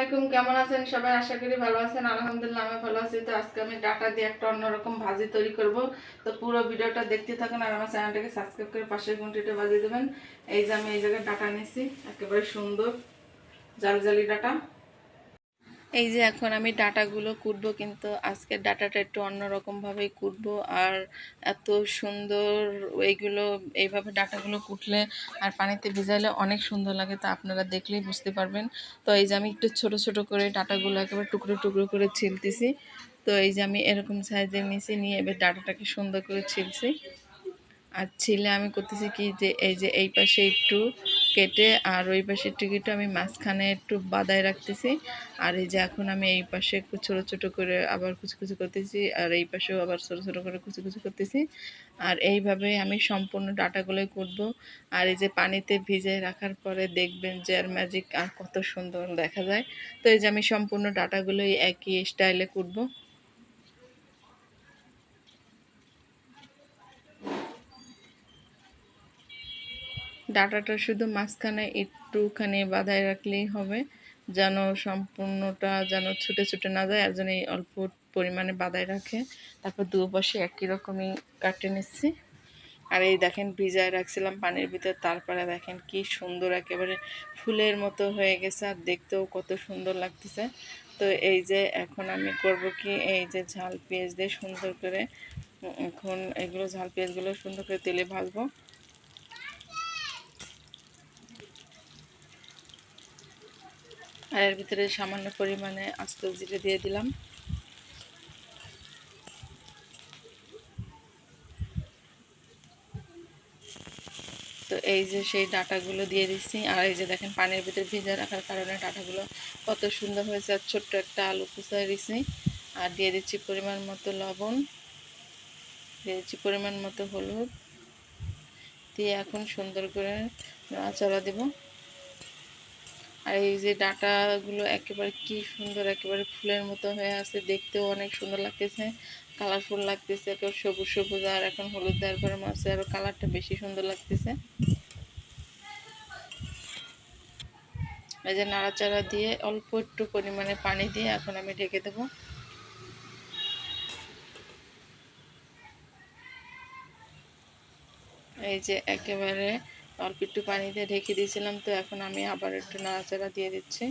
আলাইকুম, কেমন আছেন সবাই? আশা করি ভালো আছেন। আলহামদুলিল্লাহ আমি ভালো আছি। তো আজকে আমি ডাটা দিয়ে একটা অন্যরকম ভাজি তৈরি করব। তো পুরো ভিডিওটা দেখতে থাকুন আর আমার চ্যানেলটাকে সাবস্ক্রাইব করে পাশের ঘন্টিটা বাজিয়ে দেবেন। এই যে আমি এই জায়গায় ডাটা নিয়েছি, একেবারে সুন্দর জালি ডাটা। এই যে এখন আমি ডাটাগুলো কুটবো, কিন্তু আজকের ডাটাটা একটু অন্যরকমভাবেই কুটবো। আর এত সুন্দর এইগুলো, এইভাবে ডাটাগুলো কুটলে আর পানিতে ভিজাইলে অনেক সুন্দর লাগে, তা আপনারা দেখলেই বুঝতে পারবেন। তো এই যে আমি একটু ছোট ছোট করে ডাটাগুলো একেবারে টুকরো টুকরো করে ছিলতেছি। তো এই যে আমি এরকম সাইজের নিচে নিয়ে এবার ডাটাটাকে সুন্দর করে ছিলছি। আর ছিলে আমি করতেছি কি, যে এই যে এই পাশে একটু কেটে আর ওই পাশে একটু কেটে আমি মাঝখানে একটু বাদায় রাখতেছি। আর এই যে এখন আমি এই পাশে একটু ছোট ছোট করে আবার কুচি কুচি করতেছি, আর এই পাশেও আবার ছোট ছোট করে কুচি কুচি করতেছি। আর এইভাবে আমি সম্পূর্ণ ডাটাগুলোই কুটবো। আর এই যে পানিতে ভিজে রাখার পরে দেখবেন যে আর ম্যাজিক আর কত সুন্দর দেখা যায়। তো এই যে আমি সম্পূর্ণ ডাটাগুলোই একই স্টাইলে কুটবো। ডাটাটা শুধু মাঝখানে একটুখানি বাঁধায় রাখলেই হবে, যেন সম্পূর্ণটা যেন ছুটে ছুটে না যায়, আর যেন এই অল্প পরিমাণে বাঁধায় রাখে। তারপর দুপাশে একই রকমই কাটে নিচ্ছি। আর এই দেখেন ভিজায় রাখছিলাম পানির ভিতর, তারপরে দেখেন কি সুন্দর একেবারে ফুলের মতো হয়ে গেছে, আর দেখতেও কত সুন্দর লাগতেছে। তো এই যে এখন আমি করব কি, এই যে ঝাল পেঁয়াজ দিয়ে সুন্দর করে এখন এগুলো ঝাল পেঁয়াজগুলো সুন্দর করে তেলে ভাজবো। আর এর ভিতরে সামান্য পরিমাণে আস্ত জিরে দিয়ে দিলাম। তো এই যে সেই ডাটাগুলো দিয়ে দিচ্ছি। আর এই যে দেখেন পানির ভিতরে ভিজে রাখার কারণে ডাটাগুলো কত সুন্দর হয়েছে। আর ছোট্ট একটা আলু কুচায় দিচ্ছি। আর দিয়ে দিচ্ছি পরিমাণ মতো লবণ, দিয়ে দিচ্ছি পরিমাণ মতো হলুদ, দিয়ে এখন সুন্দর করে নাড়াচাড়া দেব। আর এই যে ডাটাগুলো একেবারে কি সুন্দর, একেবারে ফুলের মতো হয়ে আছে, দেখতেও অনেক সুন্দর লাগতেছে, কালারফুল লাগতেছে, একেবারে সবুজ সবুজ। আর এখন হলুদ দেওয়ার পরে মাছের আরও কালারটা বেশি সুন্দর লাগতেছে। এই যে নাড়াচাড়া দিয়ে অল্প একটু পরিমাণে পানি দিয়ে এখন আমি ঢেকে দেবো। এই যে একেবারে অল্প একটু পানি দিয়ে ঢেকে দিয়েছিলাম, তো এখন আমি আবার একটু নাড়াচাড়া দিয়ে দিচ্ছি।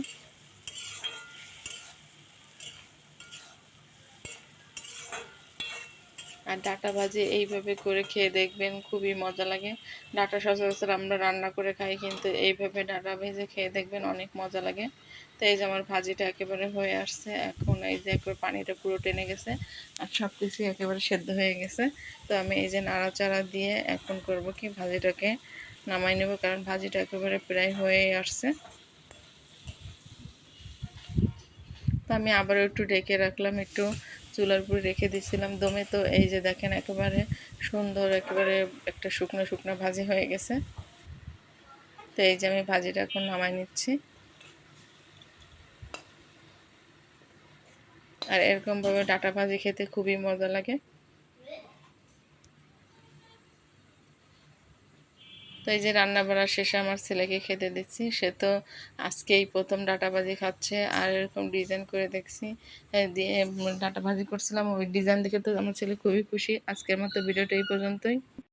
আর ডাটা ভাজি এইভাবে করে খেয়ে দেখবেন, খুবই মজা লাগে। ডাটা সচরাচর আমরা রান্না করে খাই, কিন্তু এইভাবে ডাটা ভেজে খেয়ে দেখবেন অনেক মজা লাগে। তো এই যে আমার ভাজিটা একেবারে হয়ে আসছে, এখন এই যে একবার পানিটা পুরো টেনে গেছে আর সব কিছু একেবারে সেদ্ধ হয়ে গেছে। তো আমি এই যে নাড়াচাড়া দিয়ে এখন করব কি, ভাজিটাকে নামাই নেব, কারণ ভাজিটা একেবারে প্রায় হয়ে আসছে। তো আমি আবারও একটু ঢেকে রাখলাম, একটু চুলার উপরে রেখে দিয়েছিলাম দমে। তো এই যে দেখেন একেবারে সুন্দর, একেবারে একটা শুকনো শুকনো ভাজি হয়ে গেছে। তো এই যে আমি ভাজিটা এখন নামাই নিচ্ছি। আর এরকমভাবে ডাটা ভাজি খেতে খুবই মজা লাগে। তো এই যে রান্না বাড়া শেষে আমার ছেলেকে খেতে দিচ্ছি, সে তো আজকেই প্রথম ডাটা ভাজি খাচ্ছে। আর এরকম ডিজাইন করে দেখছি দিয়ে ডাটা ভাজি করছিলাম, ওই ডিজাইন দেখে তো আমার ছেলে খুবই খুশি। আজকের মতো ভিডিওটা এই পর্যন্তই।